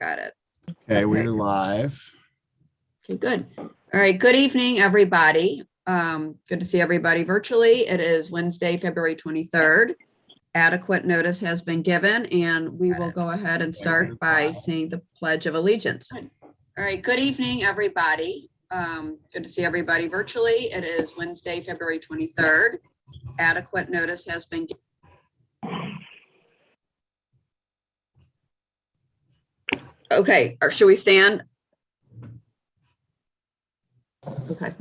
Got it. Okay, we're live. Okay, good. All right, good evening, everybody. Good to see everybody virtually. It is Wednesday, February 23rd. Adequate notice has been given, and we will go ahead and start by saying the Pledge of Allegiance. All right, good evening, everybody. Good to see everybody virtually. It is Wednesday, February 23rd. Adequate notice has been given. Okay, or should we stand? Okay.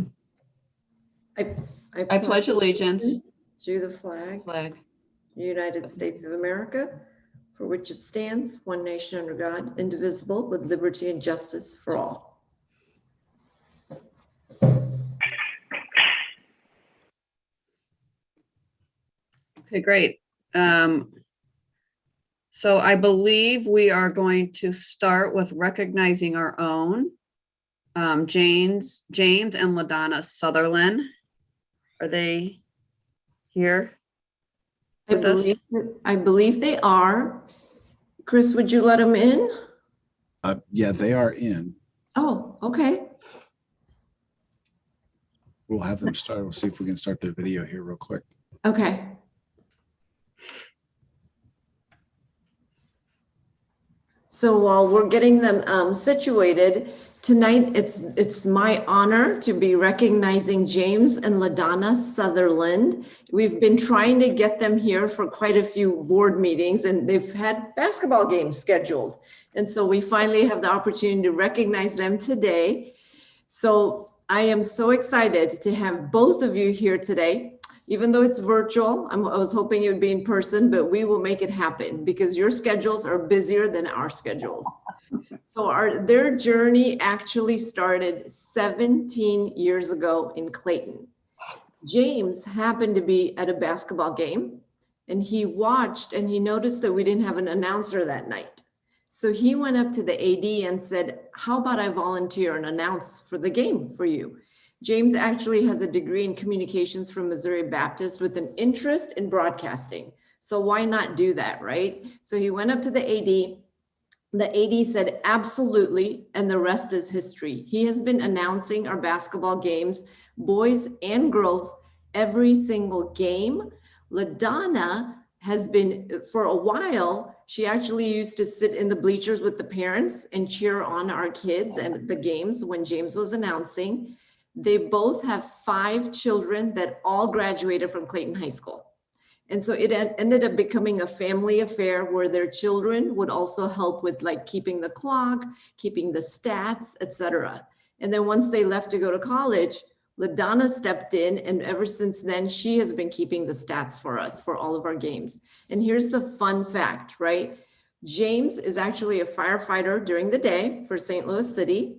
I pledge allegiance to the flag, United States of America, for which it stands, one nation under God, indivisible, with liberty and justice for all. Okay, great. So I believe we are going to start with recognizing our own. James and LaDonna Sutherland. Are they here with us? I believe they are. Chris, would you let them in? Yeah, they are in. Oh, okay. We'll have them start. We'll see if we can start their video here real quick. Okay. So while we're getting them situated, tonight it's my honor to be recognizing James and LaDonna Sutherland. We've been trying to get them here for quite a few board meetings, and they've had basketball games scheduled. And so we finally have the opportunity to recognize them today. So I am so excited to have both of you here today. Even though it's virtual, I was hoping it would be in person, but we will make it happen because your schedules are busier than our schedules. So their journey actually started 17 years ago in Clayton. James happened to be at a basketball game, and he watched and he noticed that we didn't have an announcer that night. So he went up to the AD and said, how about I volunteer and announce for the game for you? James actually has a degree in communications from Missouri Baptist with an interest in broadcasting. So why not do that, right? So he went up to the AD. The AD said, absolutely, and the rest is history. He has been announcing our basketball games, boys and girls, every single game. LaDonna has been, for a while, she actually used to sit in the bleachers with the parents and cheer on our kids and the games when James was announcing. They both have 5 children that all graduated from Clayton High School. And so it ended up becoming a family affair where their children would also help with like keeping the clock, keeping the stats, etc. And then once they left to go to college, LaDonna stepped in, and ever since then, she has been keeping the stats for us for all of our games. And here's the fun fact, right? James is actually a firefighter during the day for St. Louis City.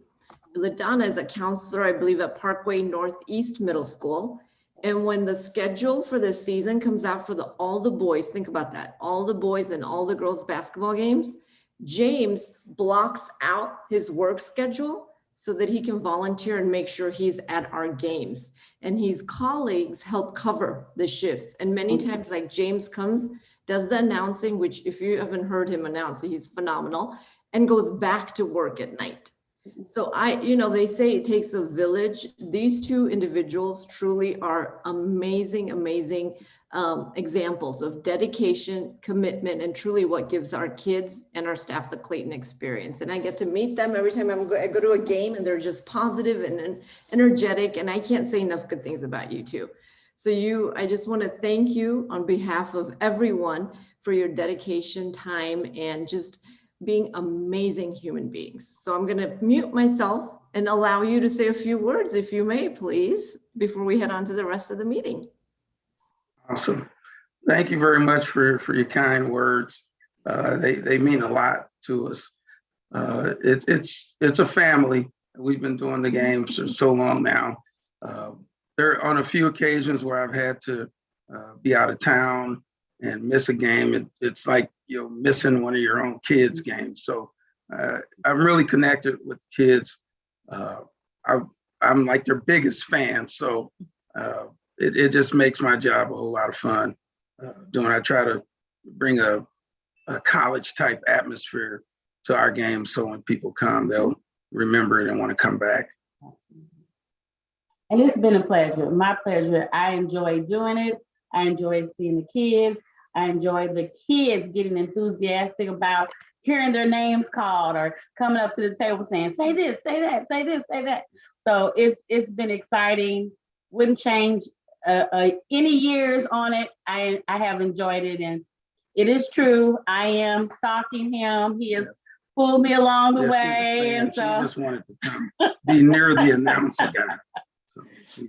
LaDonna is a counselor, I believe, at Parkway Northeast Middle School. And when the schedule for the season comes out for all the boys, think about that, all the boys and all the girls basketball games, James blocks out his work schedule so that he can volunteer and make sure he's at our games. And his colleagues help cover the shifts. And many times, like James comes, does the announcing, which if you haven't heard him announce, he's phenomenal, and goes back to work at night. So they say it takes a village. These two individuals truly are amazing examples of dedication, commitment, and truly what gives our kids and our staff the Clayton experience. And I get to meet them every time I go to a game, and they're just positive and energetic. And I can't say enough good things about you two. So I just want to thank you on behalf of everyone for your dedication, time, and just being amazing human beings. So I'm going to mute myself and allow you to say a few words, if you may, please, before we head on to the rest of the meeting. Awesome. Thank you very much for your kind words. They mean a lot to us. It's a family. We've been doing the games for so long now. There are on a few occasions where I've had to be out of town and miss a game. It's like missing one of your own kids' games. So I'm really connected with kids. I'm like their biggest fan. So it just makes my job a whole lot of fun. I try to bring a college type atmosphere to our games. So when people come, they'll remember it and want to come back. And it's been a pleasure, my pleasure. I enjoy doing it. I enjoy seeing the kids. I enjoy the kids getting enthusiastic about hearing their names called or coming up to the table saying, say this, say that, say this, say that. So it's been exciting. Wouldn't change any years on it. I have enjoyed it, and it is true. I am stalking him. He has pulled me along the way, and She so just wanted to come be near the announcer guy. So she's a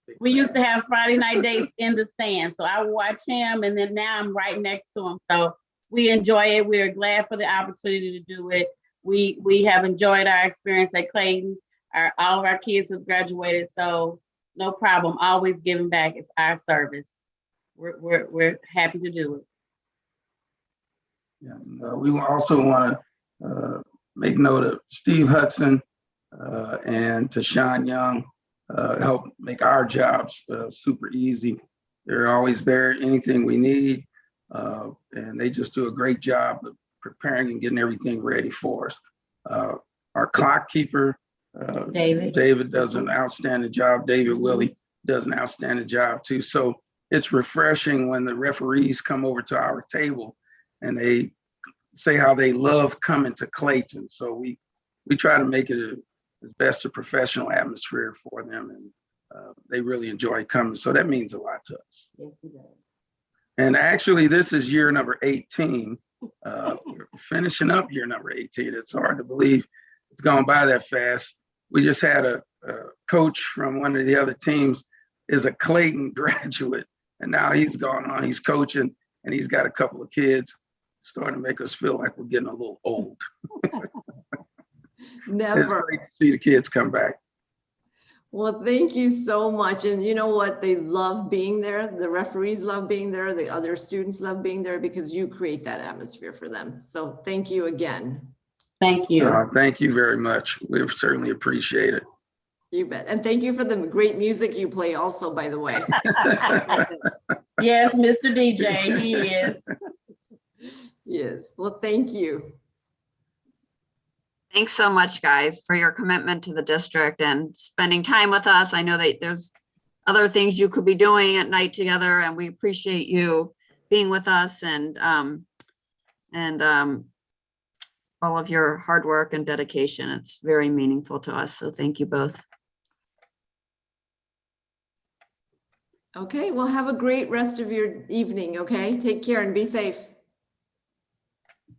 big we fan. used to have Friday night dates in the stand. So I would watch him, and then now I'm right next to him. So we enjoy it. We are glad for the opportunity to do it. We have enjoyed our experience at Clayton. All of our kids have graduated, so no problem. Always giving back. It's our service. We're happy to do it. Yeah, and, we also want to make note of Steve Hudson and Tashawn Young help make our jobs super easy. They're always there, anything we need, and they just do a great job of preparing and getting everything ready for us. Our clock keeper, David does an outstanding job. David Willie does an outstanding job too. So it's refreshing when the referees come over to our table and they say how they love coming to Clayton. So we try to make it as best a professional atmosphere for them, and they really enjoy coming. So that means a lot to us. Yes, it does. And actually, this is year number 18. We're finishing up year number 18. It's hard to believe it's gone by that fast. We just had a coach from one of the other teams is a Clayton graduate, and now he's gone on, he's coaching, and he's got a couple of kids. Starting to make us feel like we're getting a little old. Never. It's great to see the kids come back. Well, thank you so much. And you know what? They love being there. The referees love being there. The other students love being there because you create that atmosphere for them. So thank you again. Thank you. Thank you very much. We certainly appreciate it. You bet. And thank you for the great music you play also, by the way. Yes, Mr. DJ, he is. Yes. Well, thank you. Thanks so much, guys, for your commitment to the district and spending time with us. I know that there's other things you could be doing at night together, and we appreciate you being with us and all of your hard work and dedication. It's very meaningful to us. So thank you both. Okay. Well, have a great rest of your evening. Okay. Take care and be safe.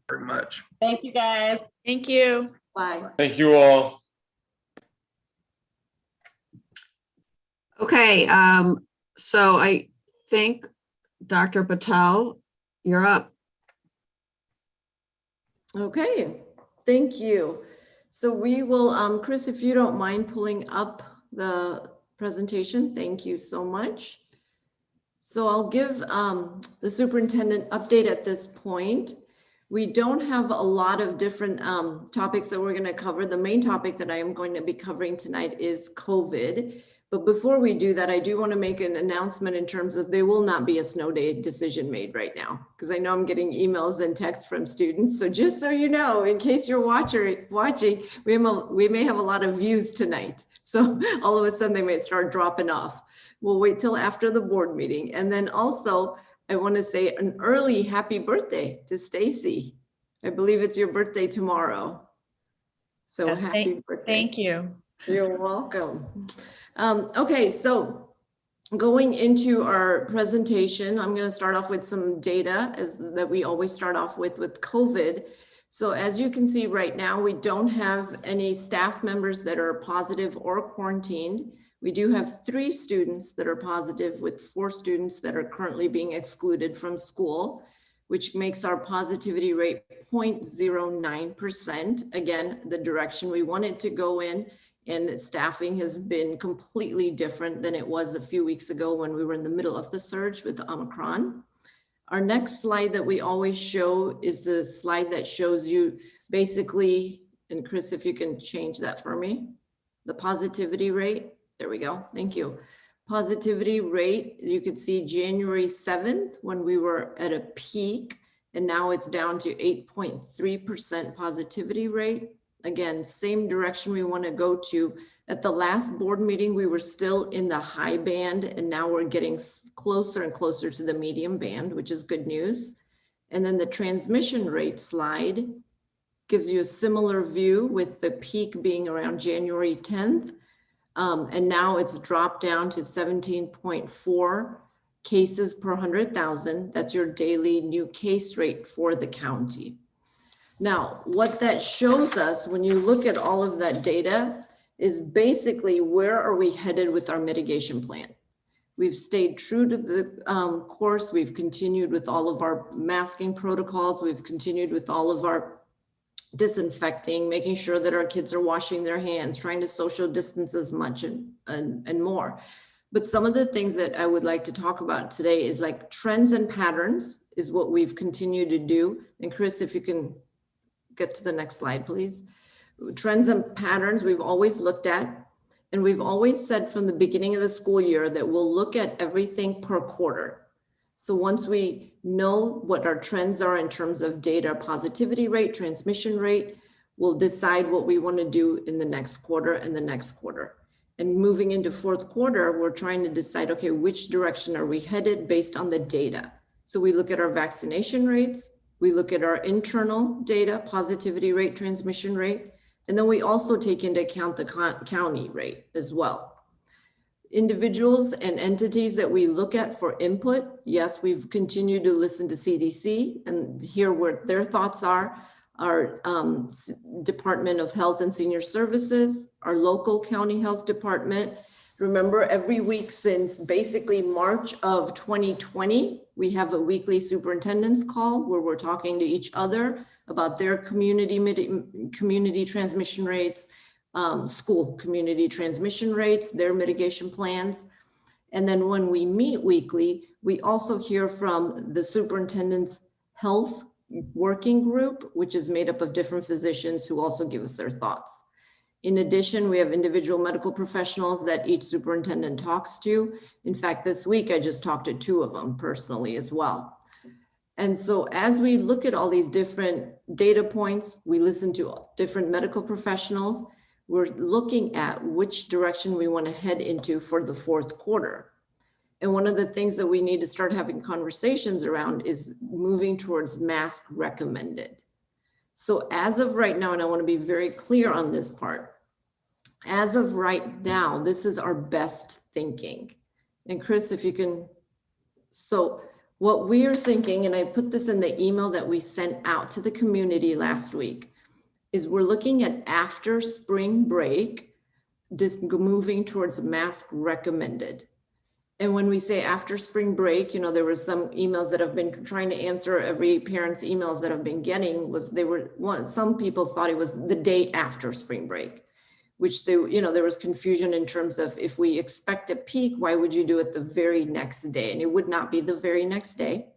Very much. Thank you, guys. Thank you. Bye. Thank you all. Okay, so I think Dr. Patel, you're up. Okay. Thank you. So we will, Chris, if you don't mind pulling up the presentation, thank you so much. So I'll give the superintendent update at this point. We don't have a lot of different topics that we're going to cover. The main topic that I am going to be covering tonight is COVID. But before we do that, I do want to make an announcement in terms of there will not be a snow day decision made right now, because I know I'm getting emails and texts from students. So just so you know, in case you're watching, we may have a lot of views tonight. So all of a sudden they might start dropping off. We'll wait till after the board meeting. And then also, I want to say an early happy birthday to Stacy. I believe it's your birthday tomorrow. So Yes, happy birthday. Thank you. You're welcome. Okay, so going into our presentation, I'm going to start off with some data that we always start off with COVID. So as you can see right now, we don't have any staff members that are positive or quarantined. We do have 3 students that are positive, with 4 students that are currently being excluded from school, which makes our positivity rate 0.09%. Again, the direction we want it to go in, and staffing has been completely different than it was a few weeks ago when we were in the middle of the surge with the Omicron. Our next slide that we always show is the slide that shows you basically, and Chris, if you can change that for me, the positivity rate. There we go. Thank you. Positivity rate, you could see January 7th when we were at a peak, and now it's down to 8.3% positivity rate. Again, same direction we want to go to. At the last board meeting, we were still in the high band, and now we're getting closer and closer to the medium band, which is good news. And then the transmission rate slide gives you a similar view, with the peak being around January 10th. And now it's dropped down to 17.4 cases per 100,000. That's your daily new case rate for the county. Now, what that shows us when you look at all of that data is basically where are we headed with our mitigation plan. We've stayed true to the course. We've continued with all of our masking protocols. We've continued with all of our disinfecting, making sure that our kids are washing their hands, trying to social distance as much and more. But some of the things that I would like to talk about today is like trends and patterns is what we've continued to do. And Chris, if you can get to the next slide, please. Trends and patterns we've always looked at, and we've always said from the beginning of the school year that we'll look at everything per quarter. So once we know what our trends are in terms of data positivity rate, transmission rate, we'll decide what we want to do in the next quarter and the next quarter. And moving into fourth quarter, we're trying to decide, okay, which direction are we headed based on the data? So we look at our vaccination rates, we look at our internal data, positivity rate, transmission rate, and then we also take into account the county rate as well. Individuals and entities that we look at for input, yes, we've continued to listen to CDC and hear what their thoughts are. Our Department of Health and Senior Services, our local county health department. Remember, every week since basically March of 2020, we have a weekly superintendent's call where we're talking to each other about their community transmission rates, school community transmission rates, their mitigation plans. And then when we meet weekly, we also hear from the superintendent's health working group, which is made up of different physicians who also give us their thoughts. In addition, we have individual medical professionals that each superintendent talks to. In fact, this week I just talked to 2 of them personally as well. And so as we look at all these different data points, we listen to different medical professionals, we're looking at which direction we want to head into for the fourth quarter. And one of the things that we need to start having conversations around is moving towards mask recommended. So as of right now, and I want to be very clear on this part, as of right now, this is our best thinking. And Chris, if you can, so what we are thinking, and I put this in the email that we sent out to the community last week, is we're looking at after spring break, just moving towards mask recommended. And when we say after spring break, you know, there were some emails that I've been trying to answer every parent's emails that I've been getting was some people thought it was the day after spring break, which there was confusion in terms of if we expect a peak, why would you do it the very next day? And it would not be the very next day.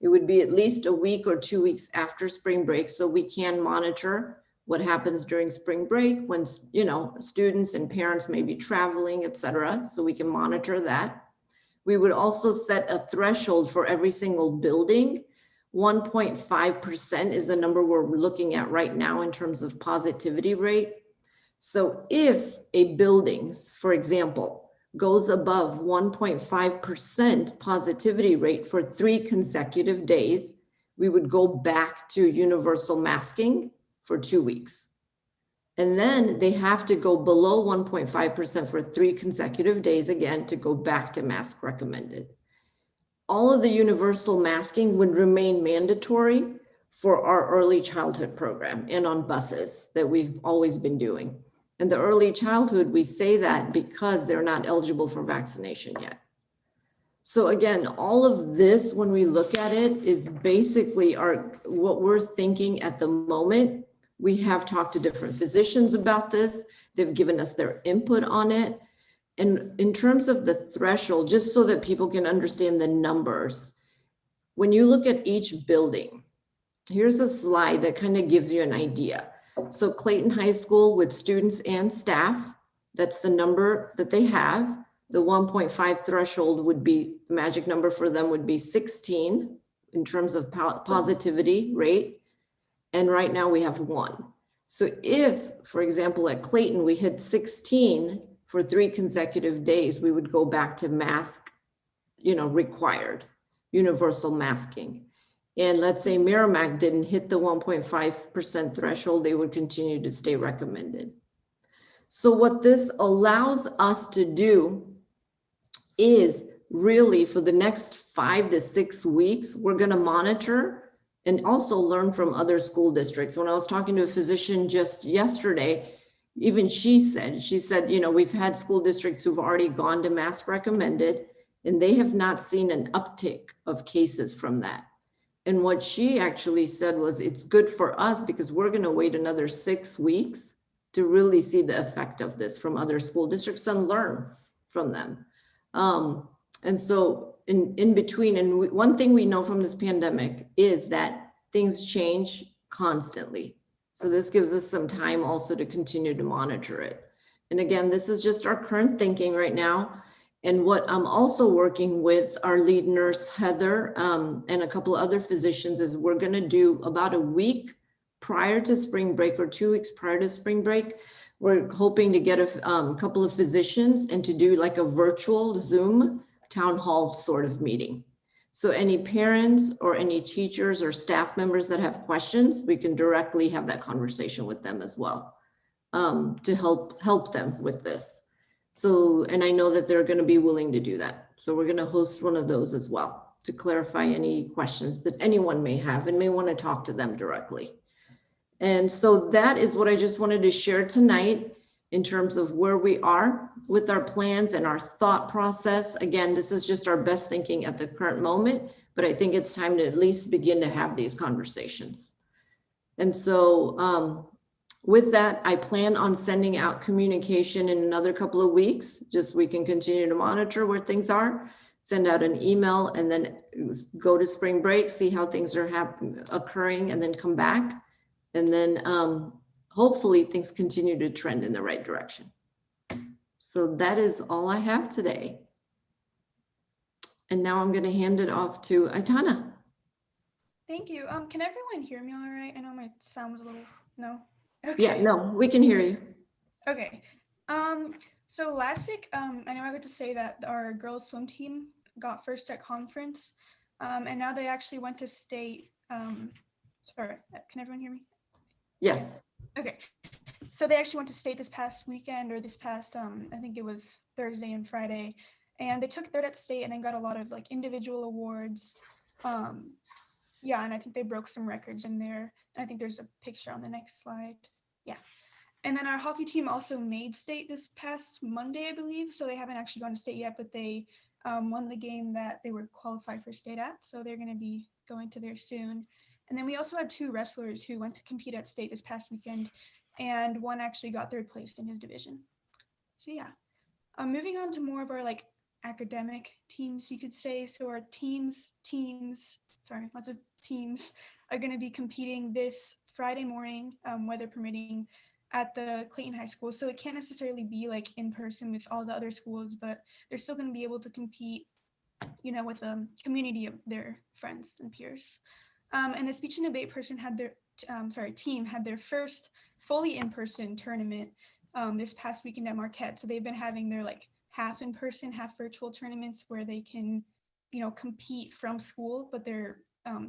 It would be at least a week or 2 weeks after spring break. So we can monitor what happens during spring break when, you know, students and parents may be traveling, et cetera. So we can monitor that. We would also set a threshold for every single building. 1.5% is the number we're looking at right now in terms of positivity rate. So if a building, for example, goes above 1.5% positivity rate for 3 consecutive days, we would go back to universal masking for 2 weeks. And then they have to go below 1.5% for 3 consecutive days again to go back to mask recommended. All of the universal masking would remain mandatory for our early childhood program and on buses that we've always been doing. And the early childhood, we say that because they're not eligible for vaccination yet. So again, all of this, when we look at it, is basically what we're thinking at the moment. We have talked to different physicians about this. They've given us their input on it. And in terms of the threshold, just so that people can understand the numbers, when you look at each building, here's a slide that kind of gives you an idea. So Clayton High School with students and staff, that's the number that they have. The 1.5 threshold would be, the magic number for them would be 16 in terms of positivity rate. And right now we have 1. So if, for example, at Clayton, we hit 16 for 3 consecutive days, we would go back to mask, required, universal masking. And let's say Merrimack didn't hit the 1.5% threshold, they would continue to stay recommended. So what this allows us to do is really for the next 5 to 6 weeks, we're going to monitor and also learn from other school districts. When I was talking to a physician just yesterday, even she said, we've had school districts who've already gone to mask recommended, and they have not seen an uptick of cases from that. And what she actually said was, it's good for us because we're going to wait another 6 weeks to really see the effect of this from other school districts and learn from them. And so in between, and one thing we know from this pandemic is that things change constantly. So this gives us some time also to continue to monitor it. And again, this is just our current thinking right now. And what I'm also working with our lead nurse, Heather, and a couple of other physicians is we're going to do about a week prior to spring break or 2 weeks prior to spring break. We're hoping to get a couple of physicians and to do like a virtual Zoom town hall sort of meeting. So any parents or any teachers or staff members that have questions, we can directly have that conversation with them as well, to help them with this. So, and I know that they're going to be willing to do that. So we're going to host one of those as well to clarify any questions that anyone may have and may want to talk to them directly. And so that is what I just wanted to share tonight in terms of where we are with our plans and our thought process. Again, this is just our best thinking at the current moment, but I think it's time to at least begin to have these conversations. And so with that, I plan on sending out communication in another couple of weeks, just we can continue to monitor where things are, send out an email, and then go to spring break, see how things are occurring, and then come back. And then hopefully things continue to trend in the right direction. So that is all I have today. And now I'm going to hand it off to Aitana. Thank you. Can everyone hear me all right? I know my sound was a little, no? Okay. Yeah, no, we can hear you. Okay. So last week, I know I got to say that our girls swim team got first at conference, and now they actually went to state. Sorry, can everyone hear me? Yes. Okay. So they actually went to state this past weekend, or this past, I think it was Thursday and Friday, and they took third at state and then got a lot of like individual awards. Yeah, and I think they broke some records in there. And I think there's a picture on the next slide. Yeah. And then our hockey team also made state this past Monday, I believe. So they haven't actually gone to state yet, but they won the game that they were qualified for state at. So they're going to be going to there soon. And then we also had 2 wrestlers who went to compete at state this past weekend, and one actually got 3rd place in his division. So yeah, moving on to more of our like academic teams, you could say. So our lots of teams are going to be competing this Friday morning, weather permitting, at the Clayton High School. So it can't necessarily be like in person with all the other schools, but they're still going to be able to compete, with a community of their friends and peers. And the speech and debate team had their first fully in-person tournament this past weekend at Marquette. So they've been having their like half in-person, half virtual tournaments where they can, compete from school, but their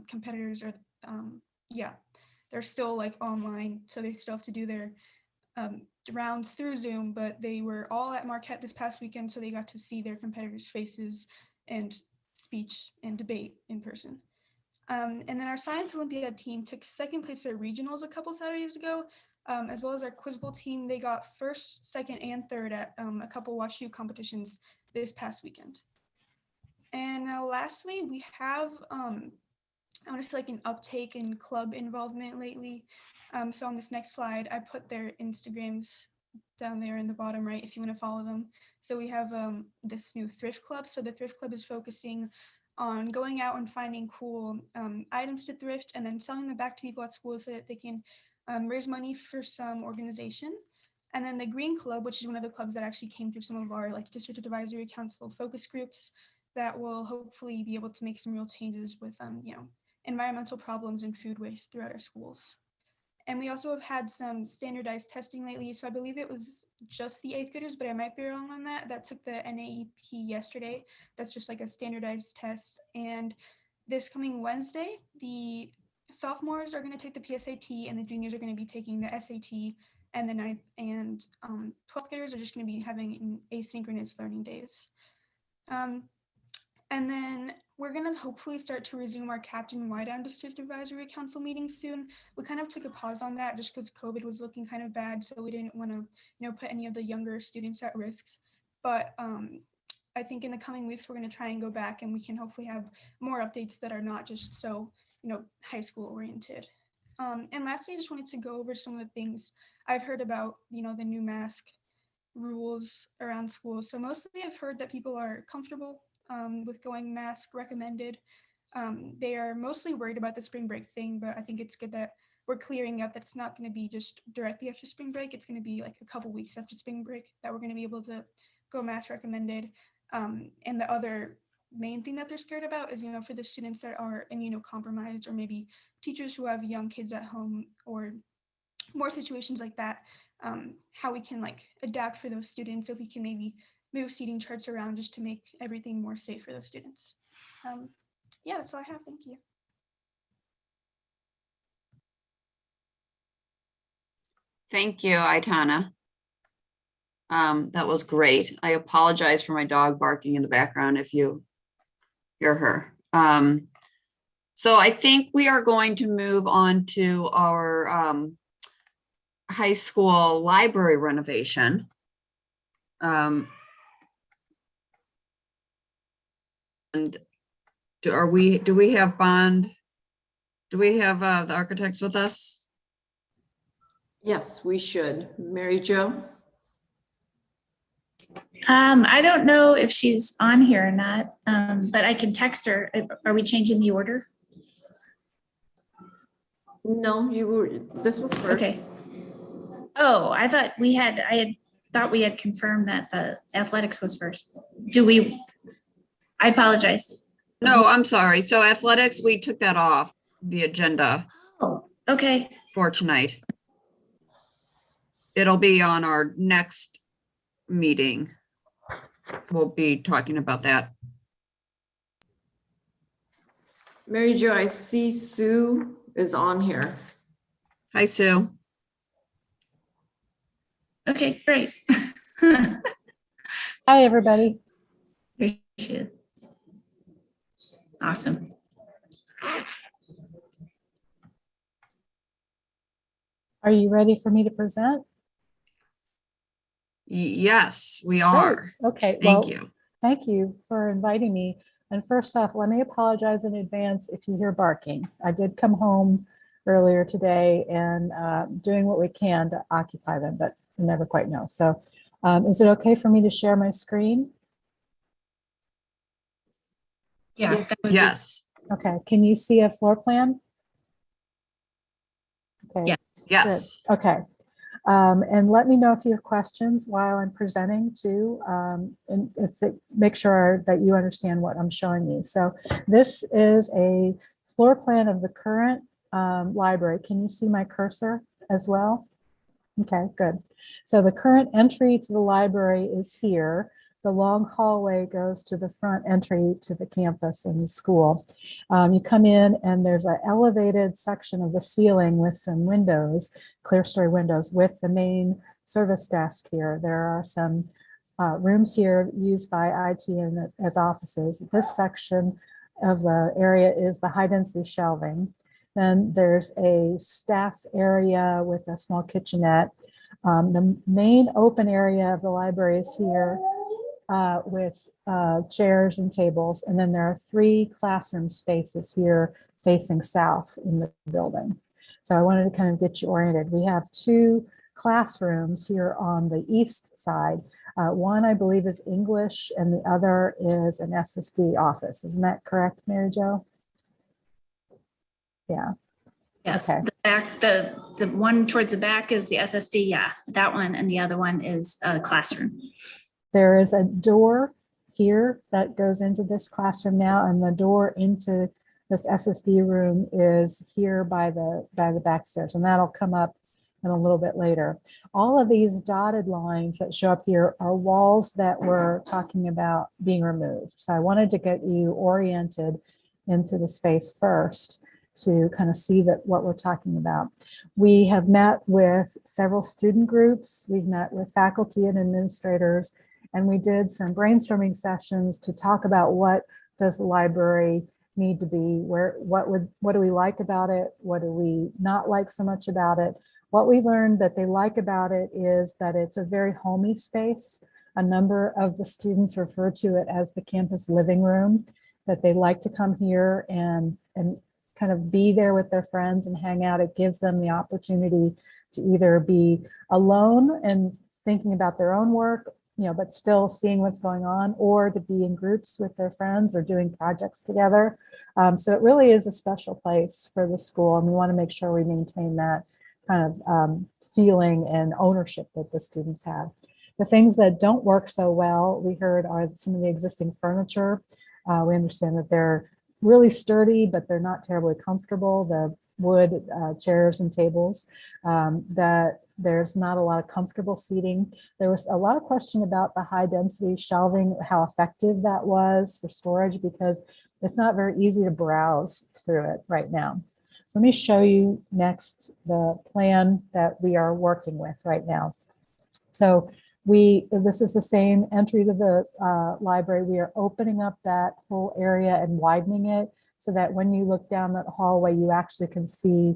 competitors are, they're still like online. So they still have to do their rounds through Zoom, but they were all at Marquette this past weekend. So they got to see their competitors' faces and speech and debate in person. And then our Science Olympiad team took 2nd place at regionals a couple Saturdays ago, as well as our Quiz Bowl team. They got 1st, 2nd, and 3rd at a couple WashU competitions this past weekend. And now lastly, we have, I want to say like an uptake in club involvement lately. So on this next slide, I put their Instagrams down there in the bottom right if you want to follow them. So we have this new thrift club. So the thrift club is focusing on going out and finding cool items to thrift and then selling them back to people at school so that they can raise money for some organization. And then the Green Club, which is one of the clubs that actually came through some of our like district advisory council focus groups that will hopefully be able to make some real changes with environmental problems and food waste throughout our schools. And we also have had some standardized testing lately. So I believe it was just the 8th graders, but I might be wrong on that. That took the NAEP yesterday. That's just like a standardized test. And this coming Wednesday, the sophomores are going to take the PSAT and the juniors are going to be taking the SAT, and the 9th and 12th graders are just going to be having asynchronous learning days. And then we're going to hopefully start to resume our Captain Wydown District Advisory Council meetings soon. We kind of took a pause on that just because COVID was looking kind of bad, so we didn't want to, put any of the younger students at risks. But I think in the coming weeks we're going to try and go back, and we can hopefully have more updates that are not just so, high school oriented. And lastly, I just wanted to go over some of the things I've heard about, the new mask rules around school. So mostly I've heard that people are comfortable with going mask recommended. They are mostly worried about the spring break thing, but I think it's good that we're clearing up that it's not going to be just directly after spring break. It's going to be like a couple weeks after spring break that we're going to be able to go mask recommended. And the other main thing that they're scared about is, for the students that are immunocompromised, or maybe teachers who have young kids at home, or more situations like that, how we can adapt for those students, if we can maybe move seating charts around just to make everything more safe for those students. Yeah, that's all I have. Thank you. Thank you, Aitana. That was great. I apologize for my dog barking in the background if you hear her. So I think we are going to move on to our high school library renovation. And do we have Bond? Do we have the architects with us? Yes, we should. Mary Jo? I don't know if she's on here or not, but I can text her. Are we changing the order? No, this was first. Okay. Oh, I thought I thought we had confirmed that the athletics was first. I apologize. No, I'm sorry. So athletics, we took that off the agenda Oh, okay. for tonight. It'll be on our next meeting. We'll be talking about that. Mary Jo, I see Sue is on here. Hi, Sue. Okay, great. Hi, everybody. Here she is. Awesome. Are you ready for me to present? Yes, we are. Okay. Thank well, you. Thank you for inviting me. And first off, let me apologize in advance if you hear barking. I did come home earlier today and doing what we can to occupy them, but you never quite know. So is it okay for me to share my screen? Yeah. Yeah. That would be- Yes. Okay. Can you see a floor plan? Okay. Yeah. Yes. Good. Okay. And let me know if you have questions while I'm presenting too, and make sure that you understand what I'm showing you. So this is a floor plan of the current library. Can you see my cursor as well? Okay, good. So the current entry to the library is here. The long hallway goes to the front entry to the campus and the school. You come in and there's an elevated section of the ceiling with some windows, clear story windows, with the main service desk here. There are some rooms here used by IT and as offices. This section of the area is the high density shelving. Then there's a staff area with a small kitchenette. The main open area of the library is here with chairs and tables. And then there are 3 classroom spaces here facing south in the building. So I wanted to kind of get you oriented. We have 2 classrooms here on the east side. One, I believe, is English, and the other is an SSD office. Isn't that correct, Mary Jo? Yeah. Yes. Okay. The back, the one towards the back is the SSD. Yeah, that one, and the other one is a classroom. There is a door here that goes into this classroom now, and the door into This SSD room is here by the back stairs, and that'll come up in a little bit later. All of these dotted lines that show up here are walls that we're talking about being removed. So I wanted to get you oriented into the space first to kind of see that what we're talking about. We have met with several student groups. We've met with faculty and administrators, and we did some brainstorming sessions to talk about what does the library need to be, what do we like about it? What do we not like so much about it? What we learned that they like about it is that it's a very homey space. A number of the students refer to it as the campus living room, that they like to come here and kind of be there with their friends and hang out. It gives them the opportunity to either be alone and thinking about their own work, but still seeing what's going on, or to be in groups with their friends or doing projects together. So it really is a special place for the school, and we want to make sure we maintain that kind of feeling and ownership that the students have. The things that don't work so well, we heard, are some of the existing furniture. We understand that they're really sturdy, but they're not terribly comfortable. The wood chairs and tables, that there's not a lot of comfortable seating. There was a lot of question about the high density shelving, how effective that was for storage, because it's not very easy to browse through it right now. So let me show you next the plan that we are working with right now. So this is the same entry to the library. We are opening up that whole area and widening it so that when you look down that hallway, you actually can see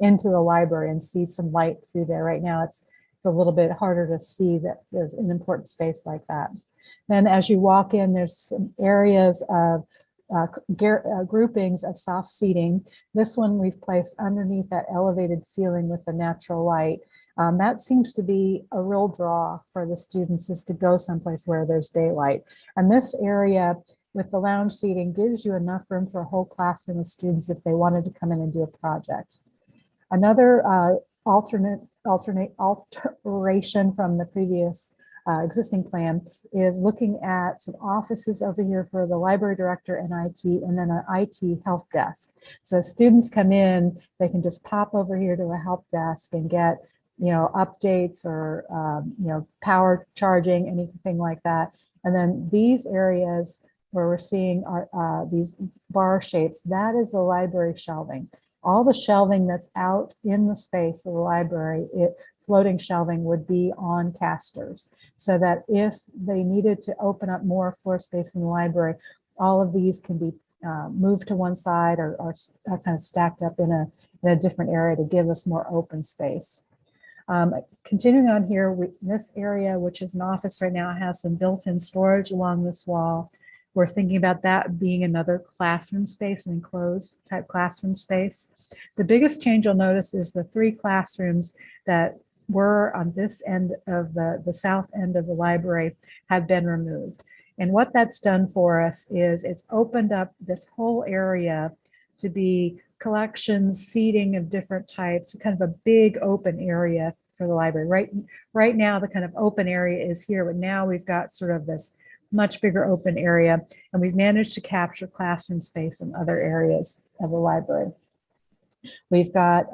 into the library and see some light through there. Right now, it's a little bit harder to see that there's an important space like that. Then as you walk in, there's some areas of groupings of soft seating. This one we've placed underneath that elevated ceiling with the natural light. That seems to be a real draw for the students, is to go someplace where there's daylight. And this area with the lounge seating gives you enough room for a whole classroom of students if they wanted to come in and do a project. Another alteration from the previous existing plan is looking at some offices over here for the library director and IT, and then an IT help desk. So students come in, they can just pop over here to a help desk and get updates or power charging, anything like that. And then these areas where we're seeing these bar shapes, that is the library shelving. All the shelving that's out in the space of the library, floating shelving, would be on casters, so that if they needed to open up more floor space in the library, all of these can be moved to one side or kind of stacked up in a different area to give us more open space. Continuing on here, this area, which is an office right now, has some built-in storage along this wall. We're thinking about that being another classroom space, an enclosed type classroom space. The biggest change you'll notice is the 3 classrooms that were on this end of the south end of the library have been removed. And what that's done for us is it's opened up this whole area to be collections, seating of different types, kind of a big open area for the library. Right now, the kind of open area is here, but now we've got sort of this much bigger open area, and we've managed to capture classroom space in other areas of the library. We've got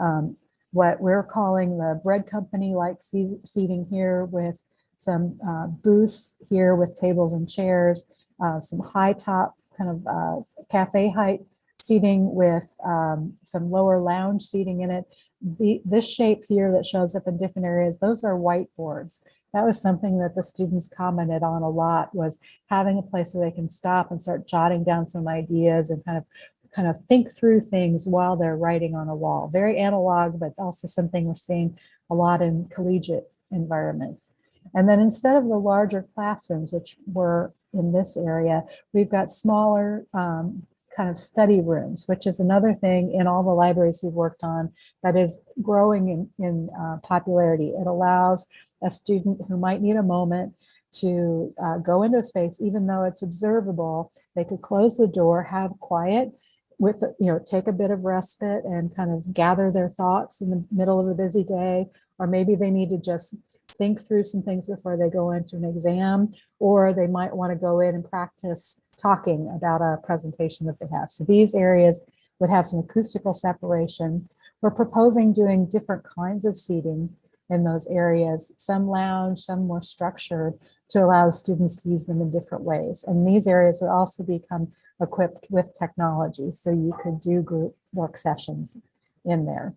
what we're calling the bread company-like seating here, with some booths here with tables and chairs, some high top kind of cafe height seating with some lower lounge seating in it. This shape here that shows up in different areas, those are whiteboards. That was something that the students commented on a lot, was having a place where they can stop and start jotting down some ideas and kind of think through things while they're writing on a wall. Very analog, but also something we're seeing a lot in collegiate environments. And then instead of the larger classrooms, which were in this area, we've got smaller kind of study rooms, which is another thing in all the libraries we've worked on that is growing in popularity. It allows a student who might need a moment to go into a space, even though it's observable. They could close the door, have quiet, with take a bit of respite and kind of gather their thoughts in the middle of a busy day, or maybe they need to just think through some things before they go into an exam, or they might want to go in and practice talking about a presentation that they have. So these areas would have some acoustical separation. We're proposing doing different kinds of seating in those areas, some lounge, some more structured, to allow the students to use them in different ways. And these areas would also become equipped with technology, so you could do group work sessions in there.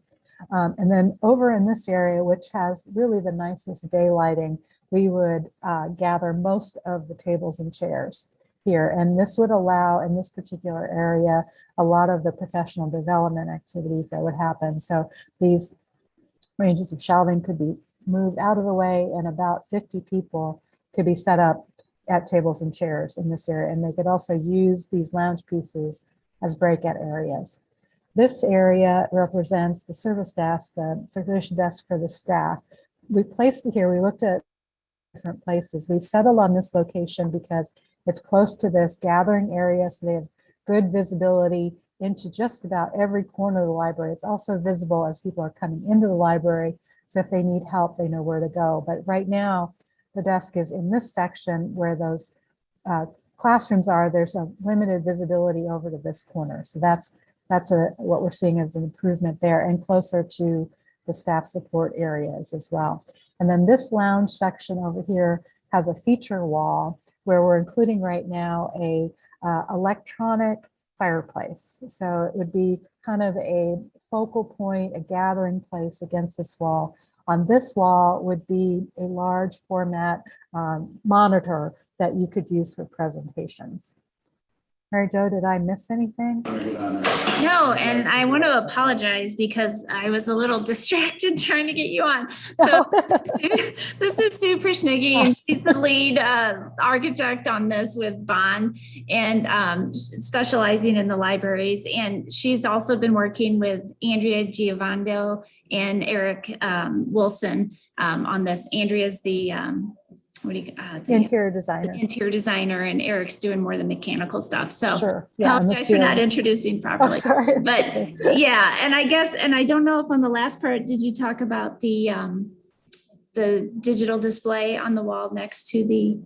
And then over in this area, which has really the nicest daylighting, we would gather most of the tables and chairs here. And this would allow, in this particular area, a lot of the professional development activities that would happen. So these ranges of shelving could be moved out of the way, and about 50 people could be set up at tables and chairs in this area. And they could also use these lounge pieces as breakout areas. This area represents the service desk, the circulation desk for the staff. We placed it here. We looked at different places. We've settled on this location because it's close to this gathering area, so they have good visibility into just about every corner of the library. It's also visible as people are coming into the library, so if they need help, they know where to go. But right now, the desk is in this section where those classrooms are. There's a limited visibility over to this corner, so that's what we're seeing as an improvement there, and closer to the staff support areas as well. And then this lounge section over here has a feature wall where we're including right now a electronic fireplace. So it would be kind of a focal point, a gathering place against this wall. On this wall would be a large format monitor that you could use for presentations. Mary Jo, did I miss anything? No, and I want to apologize because I was a little distracted trying to get you on. So this is Sue Prishnicki, and she's the lead architect on this with Bond, and specializing in the libraries. And she's also been working with Andrea Giovando and Eric Wilson on this. Andrea's the Interior designer. Interior designer, and Eric's doing more of the mechanical stuff. So sure. Yeah, apologize for not introducing properly. Oh, sorry. But yeah, and I guess, and I don't know if on the last part, did you talk about the digital display on the wall next to the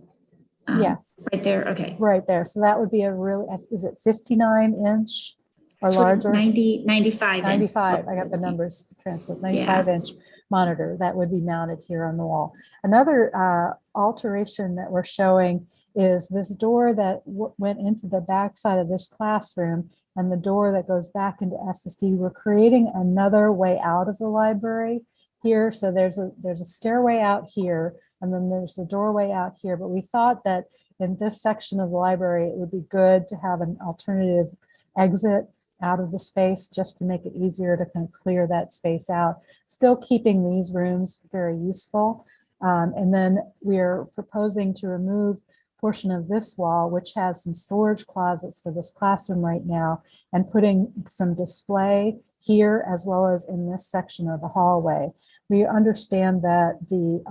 yes, right there? Okay. Right there. So that would be a really, is it 59-inch or Actually, larger? 95. 95. I got the numbers transposed. 95-inch monitor that would be mounted here on the wall. Another alteration that we're showing is this door that went into the back side of this classroom and the door that goes back into SSD. We're creating another way out of the library here. So there's a stairway out here, and then there's a doorway out here. But we thought that in this section of the library, it would be good to have an alternative exit out of the space just to make it easier to kind of clear that space out, still keeping these rooms very useful. And then we're proposing to remove a portion of this wall, which has some storage closets for this classroom right now, and putting some display here as well as in this section of the hallway. We understand that the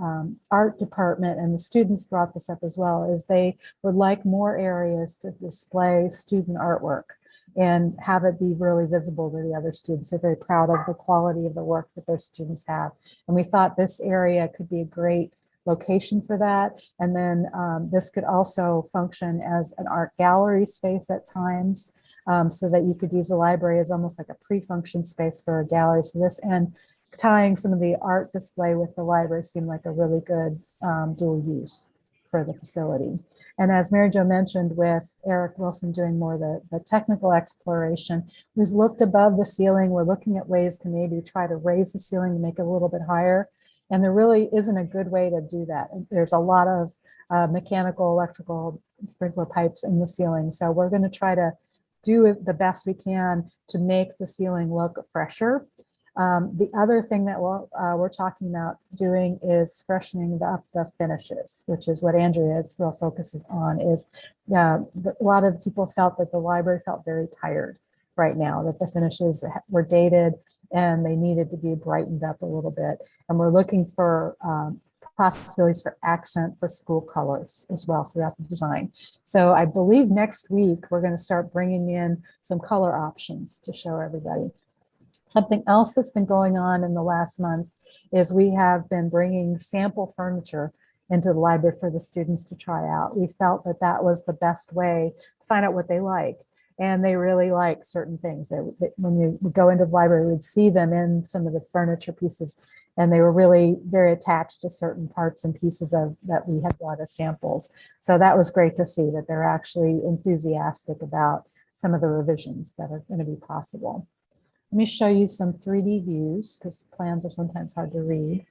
art department and the students brought this up as well, is they would like more areas to display student artwork and have it be really visible to the other students. They're very proud of the quality of the work that their students have. And we thought this area could be a great location for that. And then this could also function as an art gallery space at times, so that you could use the library as almost like a pre-function space for a gallery. So this, and tying some of the art display with the library seemed like a really good dual use for the facility. And as Mary Jo mentioned, with Eric Wilson doing more of the technical exploration, we've looked above the ceiling. We're looking at ways to maybe try to raise the ceiling to make it a little bit higher. And there really isn't a good way to do that. There's a lot of mechanical, electrical, sprinkler pipes in the ceiling. So we're going to try to do the best we can to make the ceiling look fresher. The other thing that we're talking about doing is freshening up the finishes, which is what Andrea's real focuses on. Is a lot of people felt that the library felt very tired right now, that the finishes were dated and they needed to be brightened up a little bit. And we're looking for possibilities for accent for school colors as well throughout the design. So I believe next week we're going to start bringing in some color options to show everybody. Something else that's been going on in the last month is we have been bringing sample furniture into the library for the students to try out. We felt that that was the best way to find out what they like. and they really like certain things. When you would go into the library, we'd see them in some of the furniture pieces, and they were really very attached to certain parts and pieces of that we had brought as samples. So that was great to see that they're actually enthusiastic about some of the revisions that are going to be possible. Let me show you some 3D views because plans are sometimes hard to read.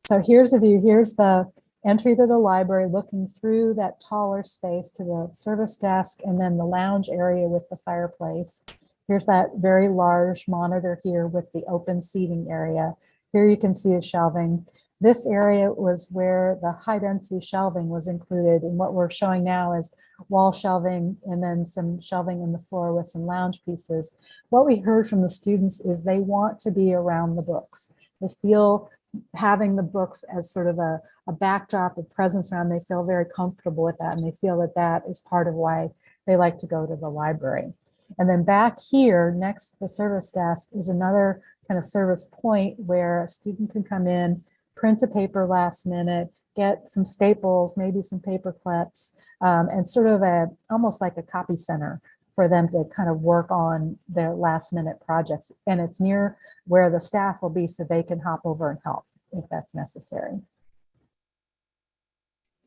So here's a view. Here's the entry to the library, looking through that taller space to the service desk and then the lounge area with the fireplace. Here's that very large monitor here with the open seating area. Here you can see the shelving. This area was where the high density shelving was included, and what we're showing now is wall shelving and then some shelving in the floor with some lounge pieces. What we heard from the students is they want to be around the books. They feel having the books as sort of a backdrop of presence around, they feel very comfortable with that, and they feel that that is part of why they like to go to the library. And then back here next to the service desk is another kind of service point where a student can come in, print a paper last minute, get some staples, maybe some paper clips, and sort of almost like a copy center for them to kind of work on their last minute projects. And it's near where the staff will be so they can hop over and help if that's necessary.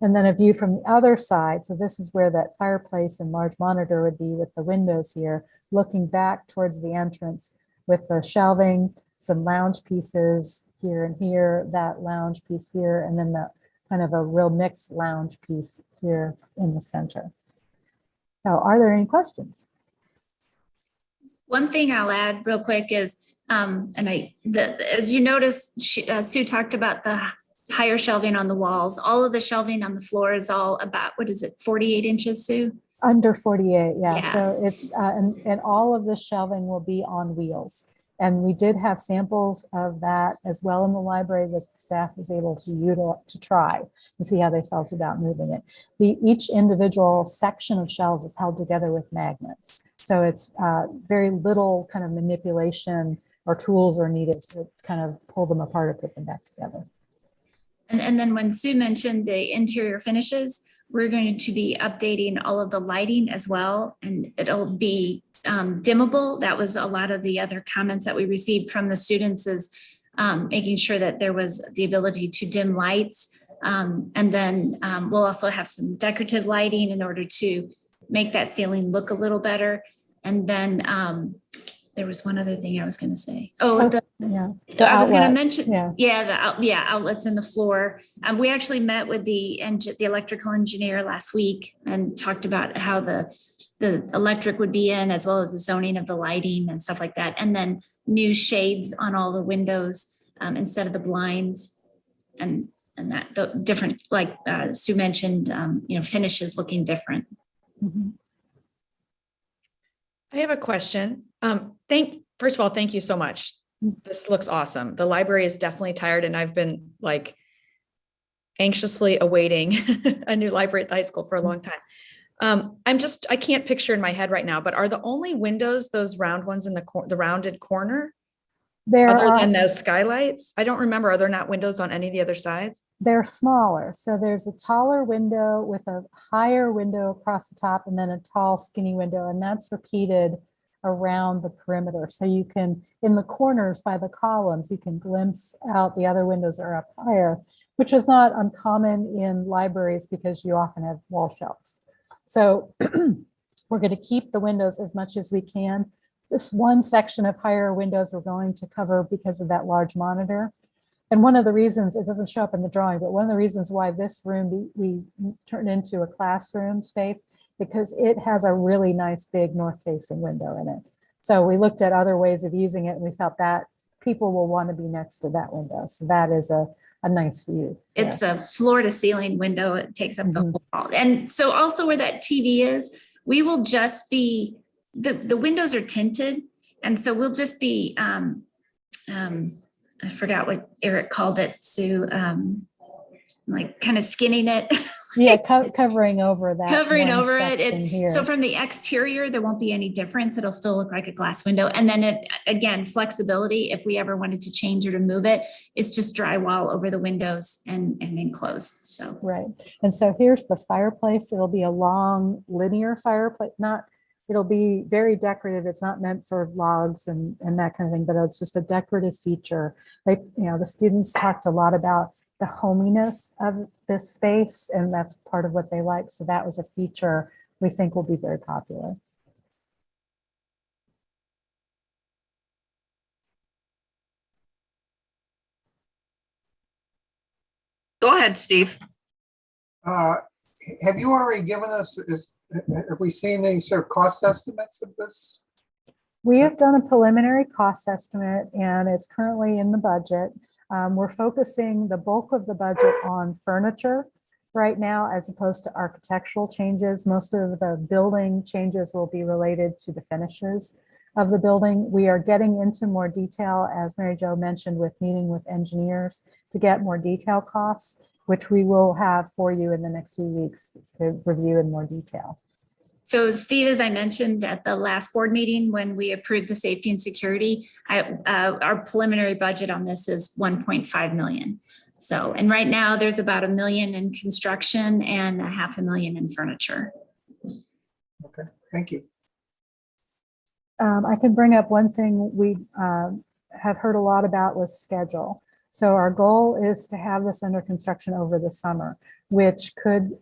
And then a view from the other side. So this is where that fireplace and large monitor would be with the windows here, looking back towards the entrance with the shelving, some lounge pieces here and here, that lounge piece here, and then the kind of a real mixed lounge piece here in the center. So are there any questions? One thing I'll add real quick is, as you notice, Sue talked about the higher shelving on the walls. All of the shelving on the floor is all about, what is it, 48 inches, Sue? Under 48, yeah. Yeah. So it's, and all of the shelving will be on wheels. And we did have samples of that as well in the library that staff was able to try and see how they felt about moving it. Each individual section of shelves is held together with magnets. So it's very little kind of manipulation or tools are needed to kind of pull them apart or put them back together. And then when Sue mentioned the interior finishes, we're going to be updating all of the lighting as well, and it'll be dimmable. That was a lot of the other comments that we received from the students, is making sure that there was the ability to dim lights. And then we'll also have some decorative lighting in order to make that ceiling look a little better. And then there was one other thing I was going to say. Oh, I was going to mention, the outlets in the floor. We actually met with the electrical engineer last week and talked about how the electric would be in, as well as the zoning of the lighting and stuff like that. And then new shades on all the windows instead of the blinds, and that the different, like Sue mentioned, finishes looking different. Mm-hmm. I have a question. First of all, thank you so much. This looks awesome. The library is definitely tired, and I've been like anxiously awaiting a new library at the high school for a long time. I can't picture in my head right now, but are the only windows those round ones in the rounded corner? Other than those skylights? I don't remember. Are there not windows on any of the other sides? They're smaller. So there's a taller window with a higher window across the top, and then a tall, skinny window, and that's repeated around the perimeter. So you can, in the corners by the columns, you can glimpse out the other windows are up higher, which is not uncommon in libraries because you often have wall shelves. So we're going to keep the windows as much as we can. This one section of higher windows we're going to cover because of that large monitor. And one of the reasons, it doesn't show up in the drawing, but one of the reasons why this room we turned into a classroom space, because it has a really nice big north-facing window in it. So we looked at other ways of using it, and we felt that people will want to be next to that window. So that is a nice view. It's a floor-to-ceiling window. It takes up the whole wall. And so also where that TV is, we will just be, the windows are tinted, and so we'll just be, I forgot what Eric called it, Sue, like kind of skinning it. Yeah, covering over that. Covering over it. Here. So from the exterior, there won't be any difference. It'll still look like a glass window. And then again, flexibility, if we ever wanted to change or to move it, it's just drywall over the windows and enclosed. So right. And so here's the fireplace. It'll be a long linear fireplace, not it'll be very decorative. It's not meant for logs and that kind of thing, but it's just a decorative feature. They, the students talked a lot about the hominess of this space, and that's part of what they like. So that was a feature we think will be very popular. Go ahead, Steve. Have you already given us, have we seen any sort of cost estimates of this? We have done a preliminary cost estimate, and it's currently in the budget. We're focusing the bulk of the budget on furniture right now, as opposed to architectural changes. Most of the building changes will be related to the finishes of the building. We are getting into more detail, as Mary Jo mentioned, with meeting with engineers to get more detailed costs, which we will have for you in the next few weeks to review in more detail. So Steve, as I mentioned at the last board meeting, when we approved the safety and security, our preliminary budget on this is 1.5 million. So, and right now there's about $1 million in construction and $500,000 in furniture. Okay, thank you. I can bring up one thing we have heard a lot about was schedule. So our goal is to have this under construction over the summer, which could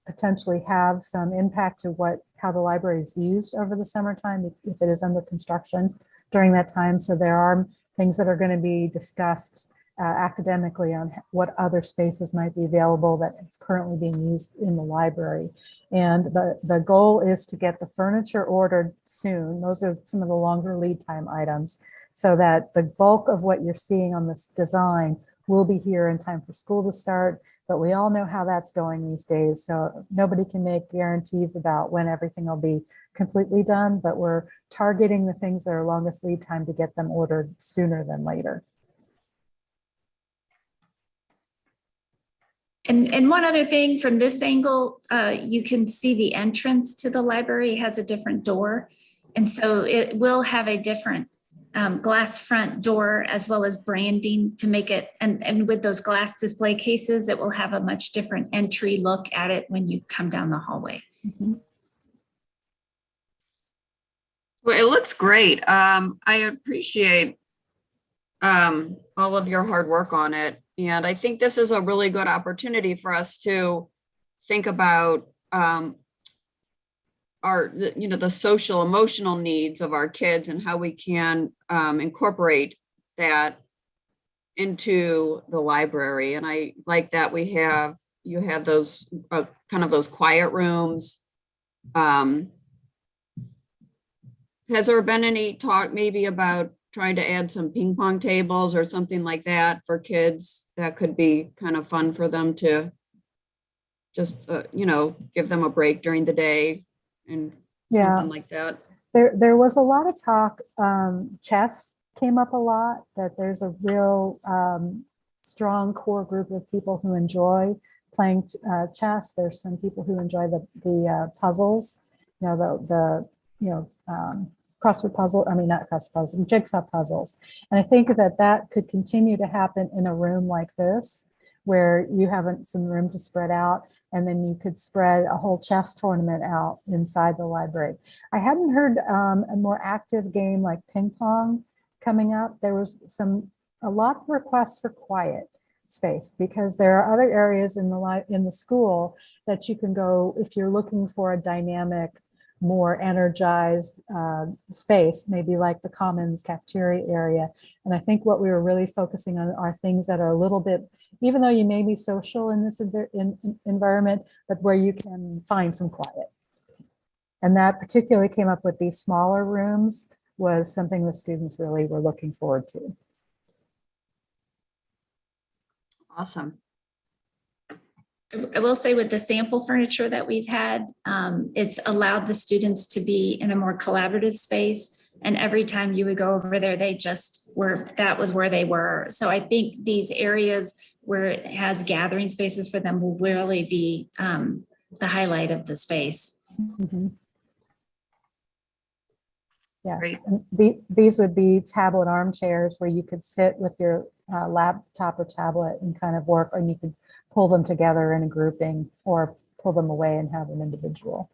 potentially have some impact to how the library is used over the summertime if it is under construction during that time. So there are things that are going to be discussed academically on what other spaces might be available that are currently being used in the library. And the goal is to get the furniture ordered soon. Those are some of the longer lead time items, so that the bulk of what you're seeing on this design will be here in time for school to start. But we all know how that's going these days. So nobody can make guarantees about when everything will be completely done, but we're targeting the things that are longest lead time to get them ordered sooner than later. And one other thing from this angle, you can see the entrance to the library has a different door. And so it will have a different glass front door, as well as branding to make it, and with those glass display cases, it will have a much different entry look at it when you come down the hallway. Mm-hmm. Well, it looks great. I appreciate all of your hard work on it. And I think this is a really good opportunity for us to think about the social emotional needs of our kids and how we can incorporate that into the library. And I like that you have those kind of those quiet rooms. Has there been any talk maybe about trying to add some ping pong tables or something like that for kids? That could be kind of fun for them to just, give them a break during the day and something like that. There was a lot of talk. Chess came up a lot, that there's a real strong core group of people who enjoy playing chess. There's some people who enjoy the puzzles, crossword puzzle, not crossword puzzle, jigsaw puzzles. And I think that could continue to happen in a room like this, where you have some room to spread out, and then you could spread a whole chess tournament out inside the library. I hadn't heard a more active game like ping pong coming up. There was a lot of requests for quiet space, because there are other areas in the school that you can go if you're looking for a dynamic, more energized space, maybe like the Commons cafeteria area. And I think what we were really focusing on are things that are a little bit, even though you may be social in this environment, but where you can find some quiet. And that particularly came up with these smaller rooms, was something the students really were looking forward to. Awesome. I will say, with the sample furniture that we've had, it's allowed the students to be in a more collaborative space. And every time you would go over there, that was where they were. So I think these areas where it has gathering spaces for them will really be the highlight of the space. Mm-hmm. Yes, Great. and these would be tablet armchairs where you could sit with your laptop or tablet and kind of work, or you could pull them together in a grouping or pull them away and have them individual.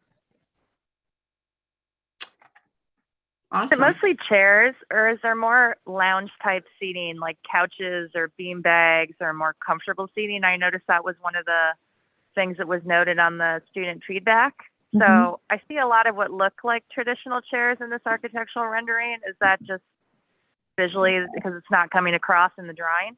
Is it Awesome. mostly chairs, or is there more lounge type seating like couches or bean bags or more comfortable seating? I noticed that was one of the things that was noted on the student feedback. So I see a lot of what look like traditional chairs in this architectural rendering. Is that just visually because it's not coming across in the drawing?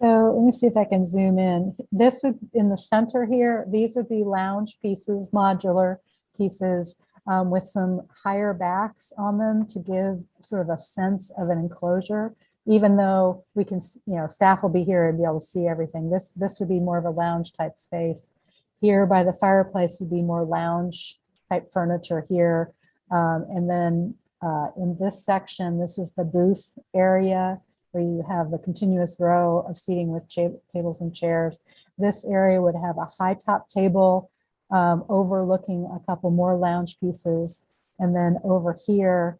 So let me see if I can zoom in. This would, in the center here, these would be lounge pieces, modular pieces with some higher backs on them to give sort of a sense of an enclosure, even though we can, staff will be here and be able to see everything. This would be more of a lounge type space. Here by the fireplace would be more lounge type furniture here. And then in this section, this is the booth area where you have the continuous row of seating with tables and chairs. This area would have a high top table overlooking a couple more lounge pieces. And then over here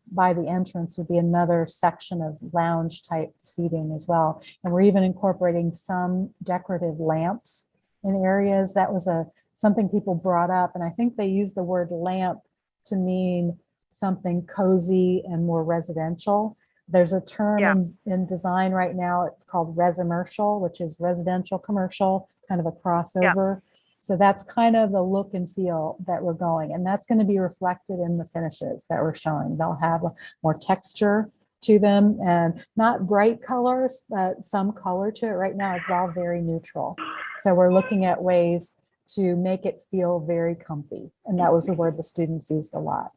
by the entrance would be another section of lounge type seating as well. And we're even incorporating some decorative lamps in areas. That was something people brought up. And I think they used the word lamp to mean something cozy and more residential. There's a term in design right now, it's called resimercial, which is residential commercial, kind of a crossover. So that's kind of the look and feel that we're going. And that's going to be reflected in the finishes that we're showing. They'll have more texture to them and not bright colors, but some color to it. Right now, it's all very neutral. So we're looking at ways to make it feel very comfy. And that was the word the students used a lot.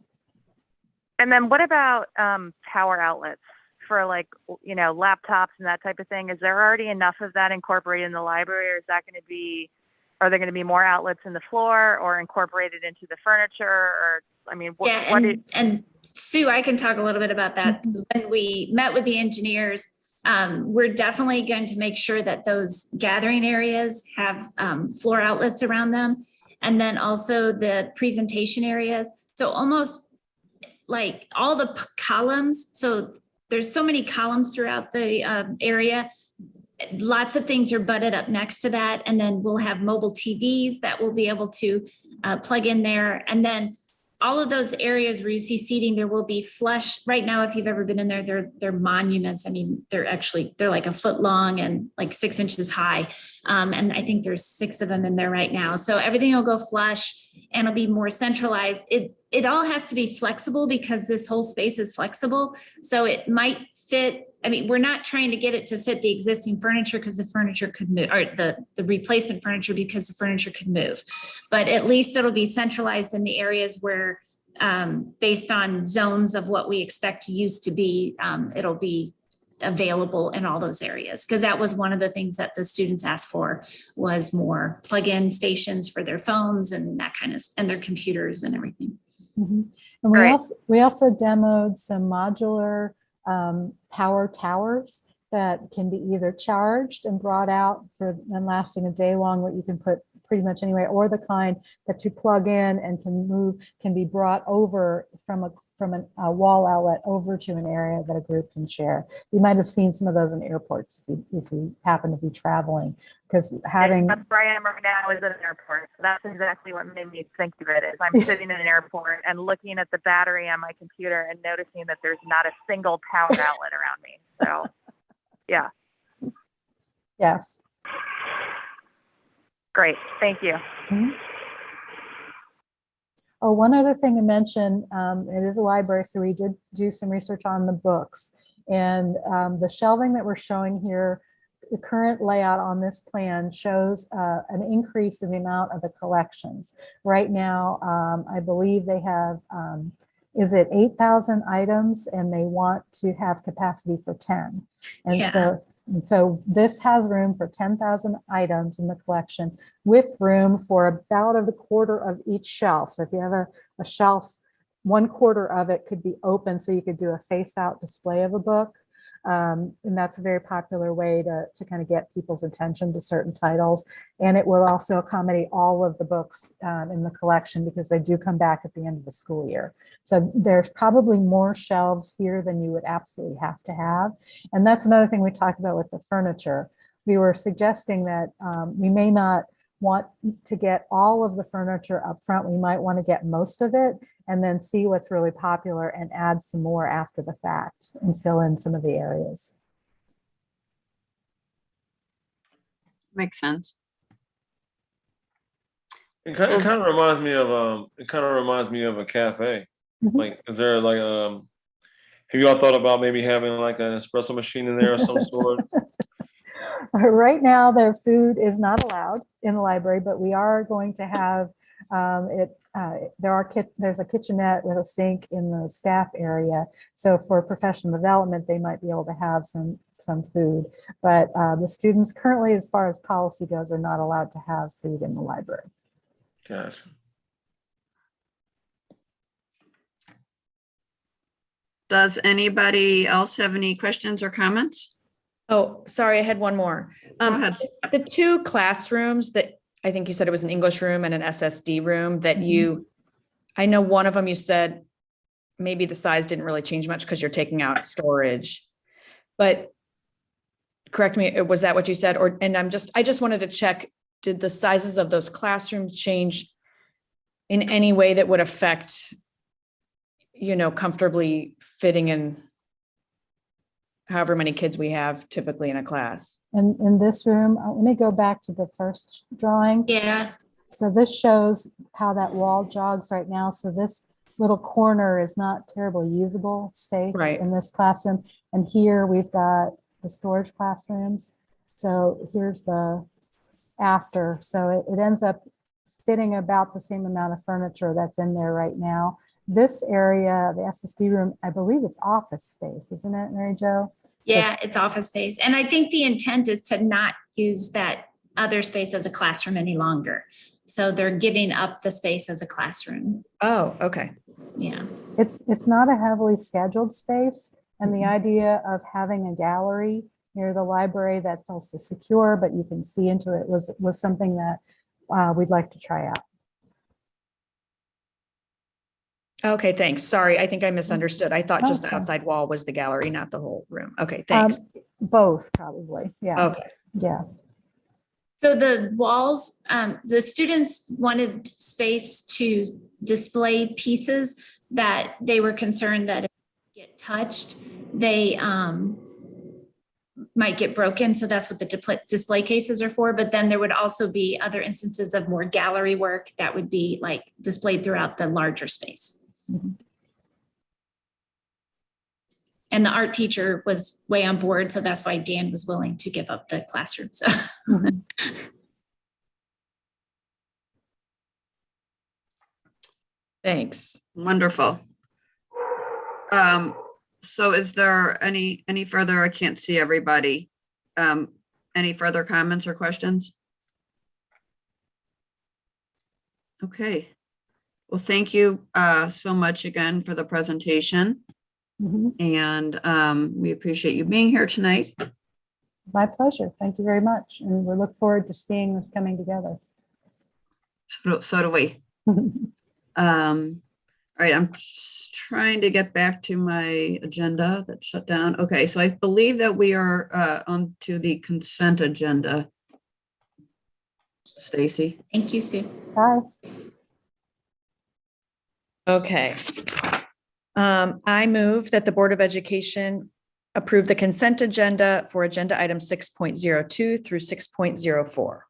And then what about power outlets for laptops and that type of thing? Is there already enough of that incorporated in the library, or is that going to be, are there going to be more outlets in the floor or incorporated into the furniture? Or, I mean, and Sue, I can talk a little bit about that. When we met with the engineers, we're definitely going to make sure that those gathering areas have floor outlets around them. And then also the presentation areas. So almost like all the columns. So there's so many columns throughout the area. Lots of things are butted up next to that. And then we'll have mobile TVs that we'll be able to plug in there. And then all of those areas where you see seating, there will be flush. Right now, if you've ever been in there, they're monuments. I mean, they're like a foot long and like 6 inches high. And I think there's 6 of them in there right now. So everything will go flush and it'll be more centralized. It all has to be flexible because this whole space is flexible. So it might fit. I mean, we're not trying to get it to fit the existing furniture because the furniture could move, or the replacement furniture because the furniture could move. But at least it'll be centralized in the areas where, based on zones of what we expect use to be, it'll be available in all those areas. Because that was one of the things that the students asked for, was more plug-in stations for their phones and that kind of, and their computers and everything. Mm-hmm. And we also demoed some modular power towers that can be either charged and brought out and lasting a day long, what you can put pretty much anywhere, or the kind that you plug in and can be brought over from a wall outlet over to an area that a group can share. You might have seen some of those in airports if you happen to be traveling, because having— That's where I am right now, is at an airport. So that's exactly what made me think of it. Is I'm sitting in an airport and looking at the battery on my computer and noticing that there's not a single power outlet around me. So, yeah. Yes. Great. Thank you. Mm-hmm. Oh, one other thing to mention, it is a library, so we did do some research on the books. And the shelving that we're showing here, the current layout on this plan shows an increase in the amount of the collections. Right now, I believe they have, is it 8,000 items, and they want to have capacity for 10. And so this has room for 10,000 items in the collection, with room for about a quarter of each shelf. So if you have a shelf, 1/4 of it could be open, so you could do a face-out display of a book. And that's a very popular way to kind of get people's attention to certain titles. And it will also accommodate all of the books in the collection, because they do come back at the end of the school year. So there's probably more shelves here than you would absolutely have to have. And that's another thing we talked about with the furniture. We were suggesting that we may not want to get all of the furniture up front. We might want to get most of it and then see what's really popular and add some more after the fact and fill in some of the areas. Makes sense. It kind of reminds me of a cafe. Mhm. Like, is there like have you all thought about maybe having like an espresso machine in there of some sort? Right now, their food is not allowed in the library, but we are going to have there's a kitchenette with a sink in the staff area. So for professional development, they might be able to have some food. But the students currently, as far as policy goes, are not allowed to have food in the library. Gotcha. Does anybody else have any questions or comments? Oh, sorry, I had one more. Go ahead. The two classrooms that I think you said it was an English room and an SSD room that I know one of them you said maybe the size didn't really change much because you're taking out storage, but correct me, was that what you said? I just wanted to check, did the sizes of those classrooms change in any way that would affect, comfortably fitting in however many kids we have typically in a class? And in this room, let me go back to the first drawing. Yeah. So this shows how that wall jogs right now. So this little corner is not terribly usable space in this classroom. And here we've got the storage classrooms. So here's the after. So it ends up fitting about the same amount of furniture that's in there right now. This area, the SSD room, I believe it's office space, isn't it, Mary Jo? Yeah, it's office space. And I think the intent is to not use that other space as a classroom any longer. So they're giving up the space as a classroom. Oh, okay. Yeah. It's not a heavily scheduled space. And the idea of having a gallery near the library that's also secure, but you can see into it was something that we'd like to try out. Okay, thanks. Sorry, I think I misunderstood. I thought just the outside wall was the gallery, not the whole room. Okay, thanks. Both probably, yeah. Okay. Yeah. So the walls, the students wanted space to display pieces that they were concerned that if they get touched, they might get broken. So that's what the display cases are for. But then there would also be other instances of more gallery work that would be like displayed throughout the larger space. Mm-hmm. And the art teacher was way on board. So that's why Dan was willing to give up the classroom. So. Mm-hmm. Thanks. Wonderful. So is there any further, I can't see everybody. Any further comments or questions? Okay. Well, thank you so much again for the presentation. And we appreciate you being here tonight. My pleasure. Thank you very much. And we look forward to seeing this coming together. So do we. All right, I'm just trying to get back to my agenda that shut down. Okay, so I believe that we are on to the consent agenda. Stacy. Thank you, Sue. Bye. Okay. I move that the Board of Education approve the consent agenda for agenda item 6.02 through 6.04.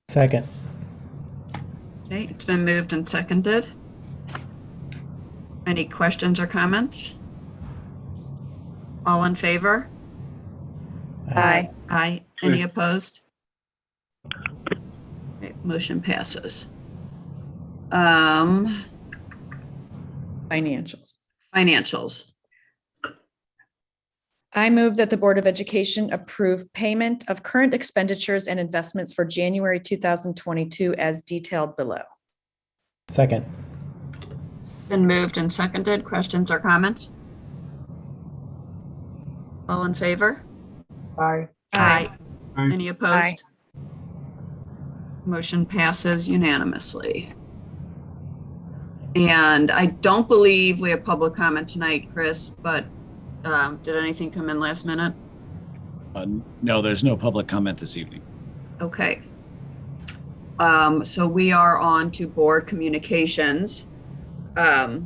Second. Okay, it's been moved and seconded. Any questions or comments? All in favor? Aye. Aye. Any opposed? Okay, motion passes. Financials. Financials. I move that the Board of Education approve payment of current expenditures and investments for January 2022 as detailed below. Second. Been moved and seconded. Questions or comments? All in favor? Aye. Aye. Aye. Any opposed? Motion passes unanimously. And I don't believe we have public comment tonight, Chris, but did anything come in last minute? No, there's no public comment this evening. Okay. So we are on to board communications. I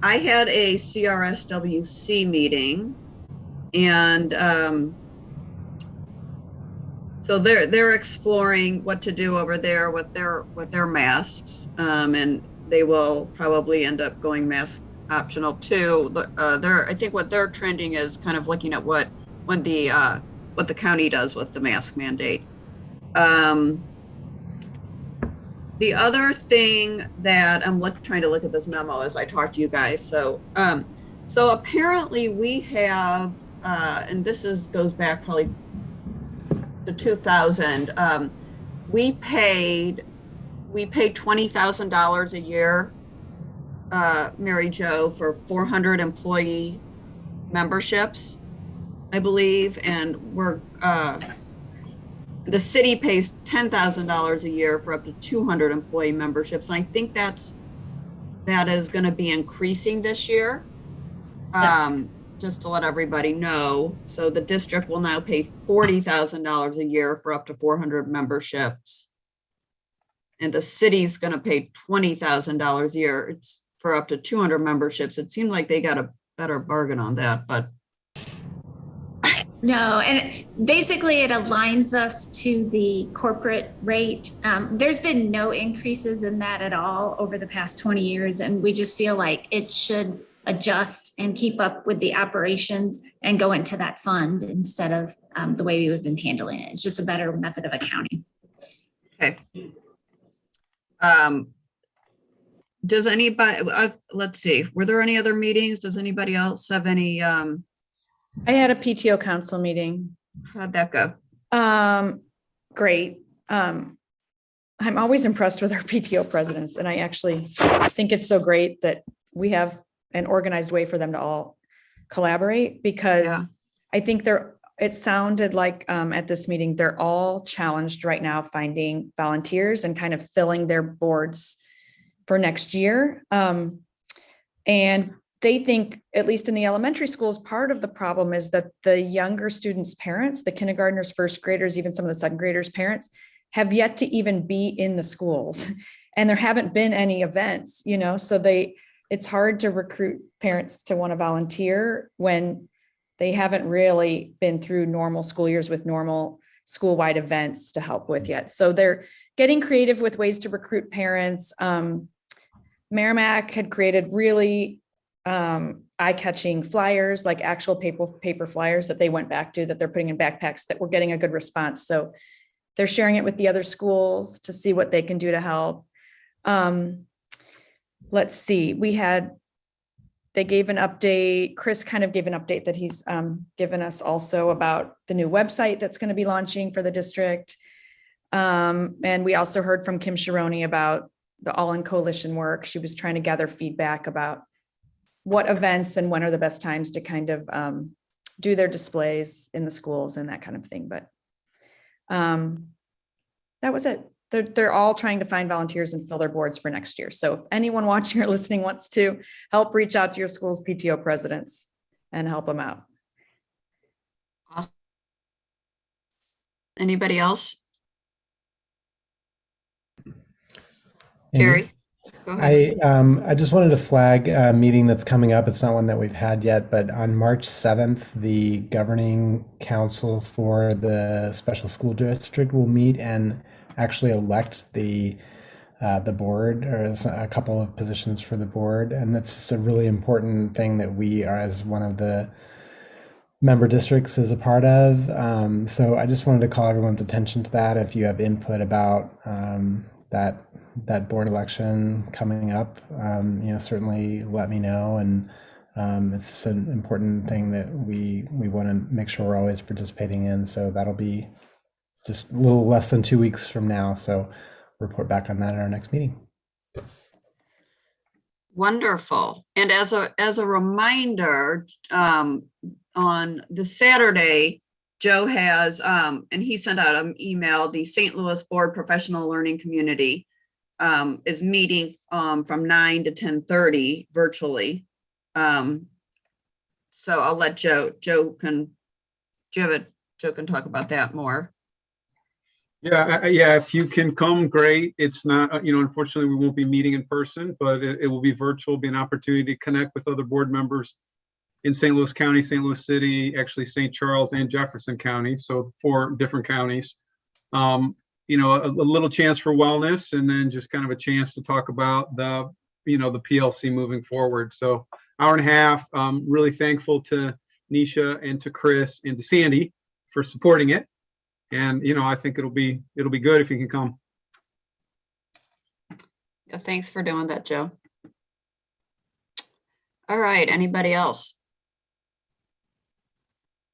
had a CRSWC meeting, and so they're exploring what to do over there with their masks, and they will probably end up going mask optional too. I think what they're trending is kind of looking at what the county does with the mask mandate. The other thing that I'm trying to look at this memo as I talk to you guys. So apparently we have, and this goes back probably to 2000. We paid $20,000 a year, Mary Jo, for 400 employee memberships, I believe, and the city pays $10,000 a year for up to 200 employee memberships. And I think that is going to be increasing this year. Just to let everybody know. So the district will now pay $40,000 a year for up to 400 memberships. And the city's going to pay $20,000 a year. It's for up to 200 memberships. It seemed like they got a better bargain on that, but. No, and basically it aligns us to the corporate rate. There's been no increases in that at all over the past 20 years. And we just feel like it should adjust and keep up with the operations and go into that fund instead of the way we've been handling it. It's just a better method of accounting. Okay. Does anybody, let's see, were there any other meetings? Does anybody else have any? I had a PTO council meeting. How'd that go? Great. I'm always impressed with our PTO presidents, and I actually think it's so great that we have an organized way for them to all collaborate, because I think it sounded like at this meeting, they're all challenged right now finding volunteers and kind of filling their boards for next year. And they think, at least in the elementary schools, part of the problem is that the younger students' parents, the kindergartners, first graders, even some of the second graders' parents, have yet to even be in the schools. And there haven't been any events, so it's hard to recruit parents to want to volunteer when they haven't really been through normal school years with normal school-wide events to help with yet. So they're getting creative with ways to recruit parents. Merrimack had created really eye-catching flyers, like actual paper flyers that they went back to, that they're putting in backpacks, that were getting a good response. So they're sharing it with the other schools to see what they can do to help. Let's see, they gave an update. Chris kind of gave an update that he's given us also about the new website that's going to be launching for the district. And we also heard from Kim Sharoni about the All in Coalition work. She was trying to gather feedback about what events and when are the best times to kind of do their displays in the schools and that kind of thing. But that was it. They're all trying to find volunteers and fill their boards for next year. So if anyone watching or listening wants to help, reach out to your school's PTO presidents and help them out. Anybody else? Amy? Carrie, go ahead. I just wanted to flag a meeting that's coming up. It's not one that we've had yet, but on March 7th, the governing council for the special school district will meet and actually elect the board, or a couple of positions for the board. And that's just a really important thing that we are, as one of the member districts, is a part of. So I just wanted to call everyone's attention to that. If you have input about that board election coming up, certainly let me know. And it's just an important thing that we want to make sure we're always participating in. So that'll be just a little less than 2 weeks from now. So report back on that at our next meeting. Wonderful. And as a reminder, on the Saturday, Joe has, and he sent out an email, the St. Louis Board Professional Learning Community is meeting from 9 to 10:30 virtually. So I'll let Joe can talk about that more. Yeah, if you can come, great. It's not, unfortunately, we won't be meeting in person, but it will be virtual, be an opportunity to connect with other board members in St. Louis County, St. Louis City, actually St. Charles and Jefferson County, so 4 different counties. A little chance for wellness, and then just kind of a chance to talk about the PLC moving forward. So hour and a half. Really thankful to Nisha and to Chris and to Sandy for supporting it. And, I think it'll be good if you can come. Yeah, thanks for doing that, Joe. All right, anybody else?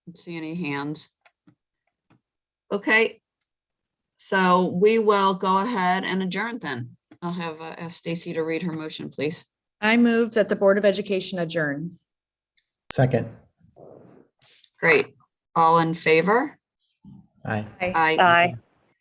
Don't see any hands. Okay, so we will go ahead and adjourn then. I'll have ask Stacy to read her motion, please. I move that the Board of Education adjourn. Second. Great. All in favor? Aye. Aye. Aye.